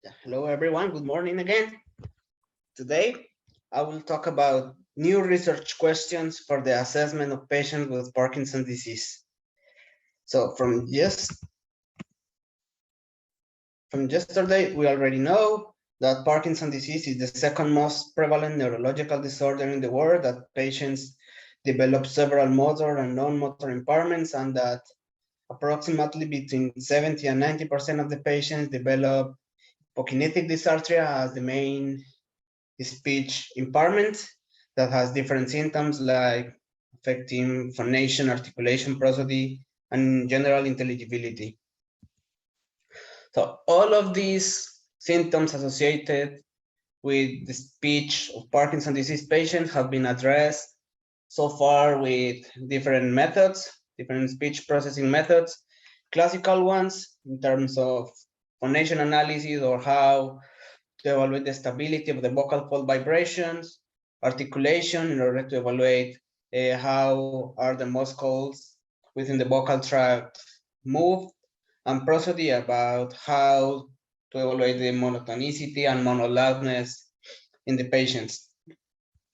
Hello, everyone. Good morning again. Today, I will talk about new research questions for the assessment of patients with Parkinson's disease. So from yesterday, we already know that Parkinson's disease is the second most prevalent neurological disorder in the world, that patients develop several motor and non-motor impairments, and that approximately between 70 and 90% of the patients develop hypokinetic dysarthria as the main speech impairment that has different symptoms like affecting phonation, articulation, prosody, and general intelligibility. So all of these symptoms associated with the speech of Parkinson's disease patients have been addressed so far with different methods, different speech processing methods, classical ones in terms of phonation analysis or how to evaluate the stability of the vocal fold vibrations, articulation in order to evaluate how are the muscles within the vocal tract move, and prosody about how to evaluate the monotonicity and monoloudness in the patients.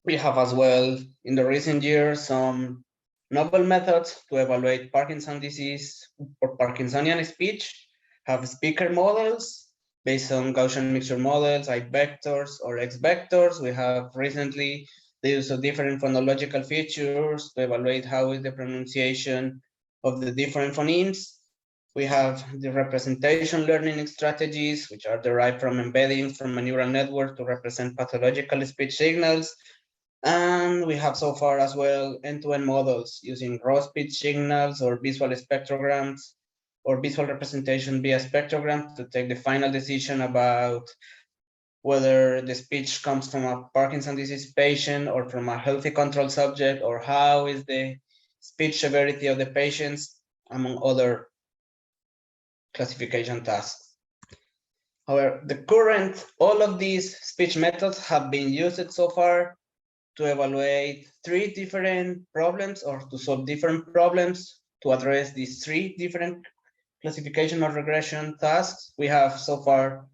We have as well in the recent years some novel methods to evaluate Parkinson's disease or Parkinsonian speech, have speaker models based on Gaussian mixture models, I vectors or X vectors. We have recently the use of different phonological features to evaluate how is the pronunciation of the different phonemes. We have the representation learning strategies, which are derived from embeddings from a neural network to represent pathological speech signals. And we have so far as well end-to-end models using raw speech signals or visual spectrograms or visual representation via spectrograms to take the final decision about whether the speech comes from a Parkinson's disease patient or from a healthy control subject, or how is the speech severity of the patients, among other classification tasks. However, all of these speech methods have been used so far to evaluate three different problems or to solve different problems to address these three different classification or regression tasks. We have so far,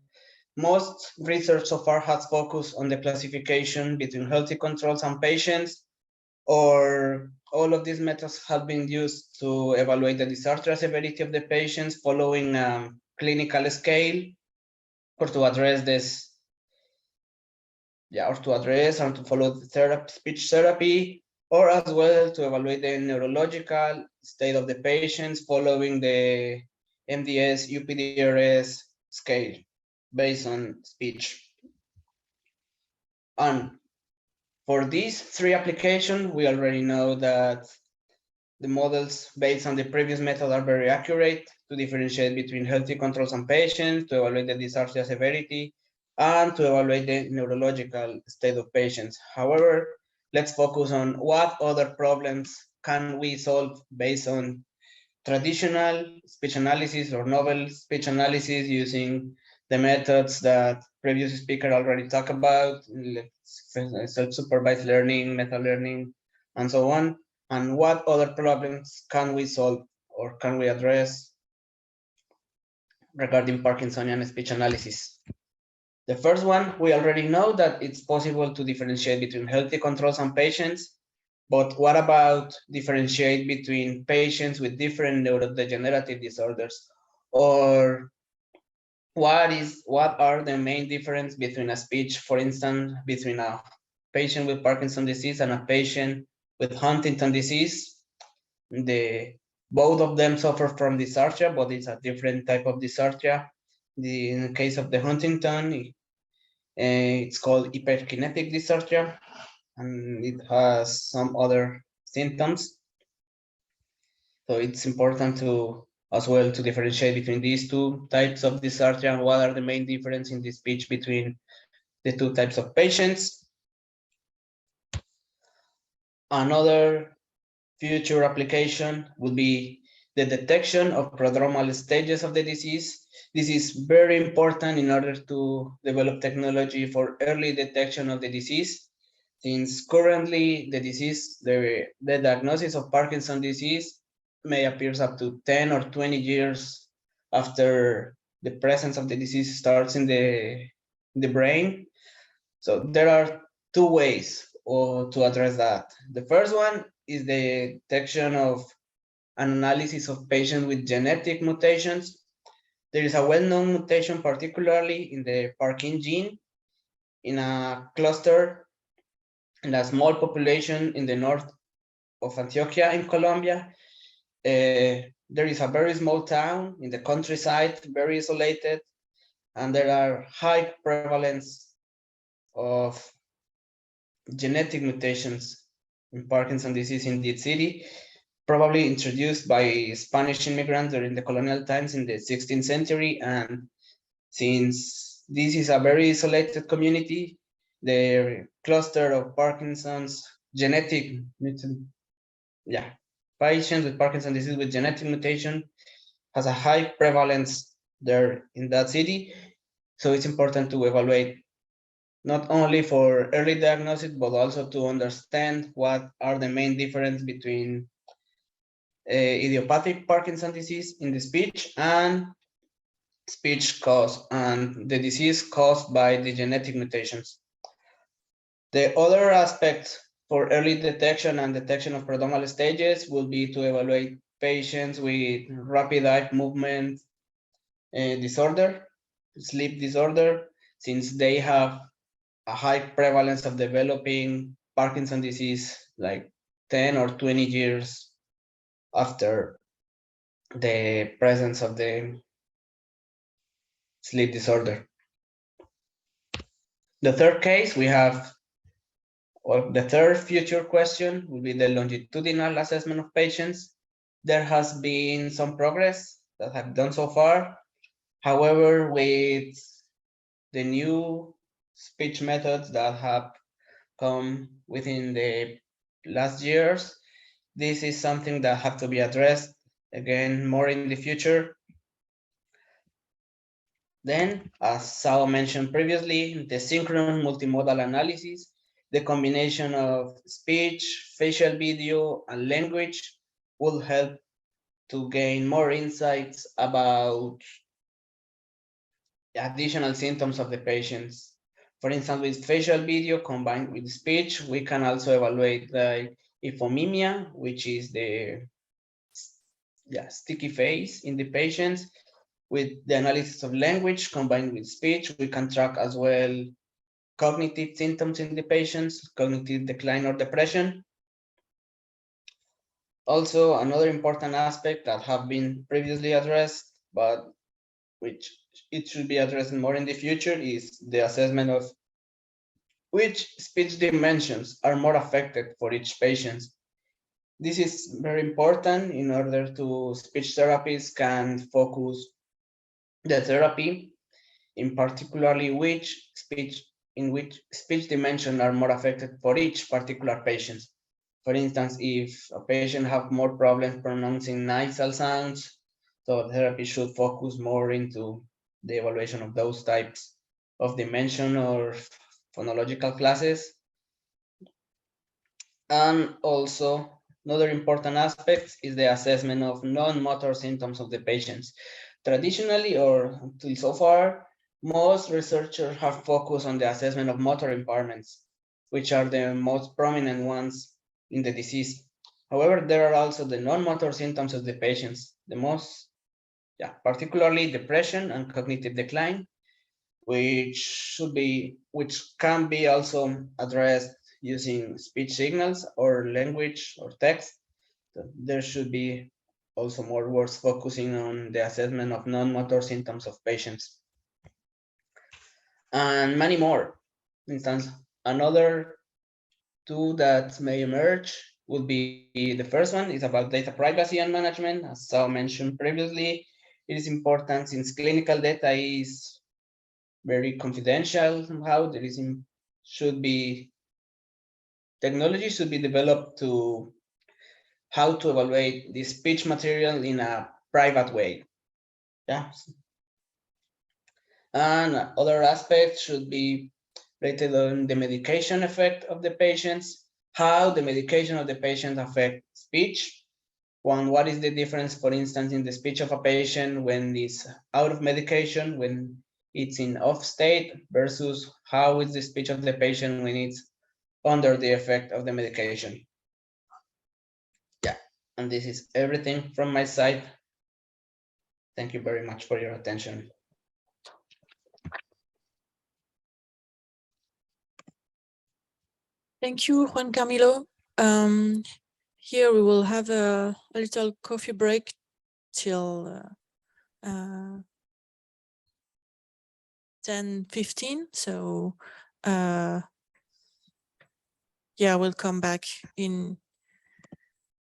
most research so far has focused on the classification between healthy controls and patients, or all of these methods have been used to evaluate the dysarthria severity of the patients following a clinical scale, or to address this, or to address and to follow the speech therapy, or as well to evaluate the neurological state of the patients following the MDS UPDRS scale based on speech. And for these three applications, we already know that the models based on the previous method are very accurate to differentiate between healthy controls and patients, to evaluate the dysarthria severity, and to evaluate the neurological state of patients. However, let's focus on what other problems can we solve based on traditional speech analysis or novel speech analysis using the methods that previous speaker already talked about, self-supervised learning, meta learning, and so on. And what other problems can we solve or can we address regarding Parkinsonian speech analysis? The first one, we already know that it's possible to differentiate between healthy controls and patients, but what about differentiate between patients with different neurodegenerative disorders? Or what are the main difference between a speech, for instance, between a patient with Parkinson's disease and a patient with Huntington disease? Both of them suffer from dysarthria, but it's a different type of dysarthria. In the case of the Huntington, it's called hyperkinetic dysarthria, and it has some other symptoms. So it's important to as well to differentiate between these two types of dysarthria and what are the main difference in the speech between the two types of patients. Another future application would be the detection of prodromal stages of the disease. This is very important in order to develop technology for early detection of the disease, since currently the diagnosis of Parkinson's disease may appear up to 10 or 20 years after the presence of the disease starts in the brain. So there are two ways to address that. The first one is the detection of an analysis of patients with genetic mutations. There is a well-known mutation, particularly in the Parkinson gene, in a cluster in a small population in the north of Antioquia in Colombia. There is a very small town in the countryside, very isolated, and there are high prevalence of genetic mutations in Parkinson disease in this city, probably introduced by Spanish immigrants during the colonial times in the 16th century. And since this is a very isolated community, the cluster of Parkinson's genetic patients with Parkinson's disease with genetic mutation has a high prevalence there in that city. So it's important to evaluate not only for early diagnosis, but also to understand what are the main difference between idiopathic Parkinson's disease in the speech and speech caused and the disease caused by the genetic mutations. The other aspect for early detection and detection of prodromal stages will be to evaluate patients with rapid eye movement disorder, sleep disorder, since they have a high prevalence of developing Parkinson's disease like 10 or 20 years after the presence of the sleep disorder. The third case we have, or the third future question will be the longitudinal assessment of patients. There has been some progress that have done so far. However, with the new speech methods that have come within the last years, this is something that have to be addressed again more in the future. Then, as Sao mentioned previously, the synchronous multimodal analysis, the combination of speech, facial video, and language will help to gain more insights about additional symptoms of the patients. For instance, with facial video combined with speech, we can also evaluate the hypomimia, which is the sticky face in the patients. With the analysis of language combined with speech, we can track as well cognitive symptoms in the patients, cognitive decline or depression. Also, another important aspect that have been previously addressed, but which it should be addressed more in the future, is the assessment of which speech dimensions are more affected for each patient. This is very important in order to speech therapists can focus the therapy, in particularly which speech dimension are more affected for each particular patient. For instance, if a patient have more problems pronouncing nasal sounds, so therapy should focus more into the evaluation of those types of dimension or phonological classes. And also, another important aspect is the assessment of non-motor symptoms of the patients. Traditionally, or until so far, most researchers have focused on the assessment of motor impairments, which are the most prominent ones in the disease. However, there are also the non-motor symptoms of the patients, the most, particularly depression and cognitive decline, which can be also addressed using speech signals or language or text. There should be also more works focusing on the assessment of non-motor symptoms of patients. And many more. For instance, another two that may emerge would be the first one is about data privacy and management. As Sao mentioned previously, it is important since clinical data is very confidential somehow. Technology should be developed to how to evaluate the speech material in a private way. Yeah. And other aspects should be related on the medication effect of the patients, how the medication of the patient affect speech, One, what is the difference, for instance, in the speech of a patient when it's out of medication, when it's in off state, versus how is the speech of the patient when it's under the effect of the medication? Yeah, and this is everything from my side. Thank you very much for your attention. Thank you, Juan Camilo. Here we will have a little coffee break till 10:15. So yeah, we'll come back in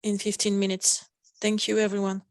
15 minutes. Thank you, everyone.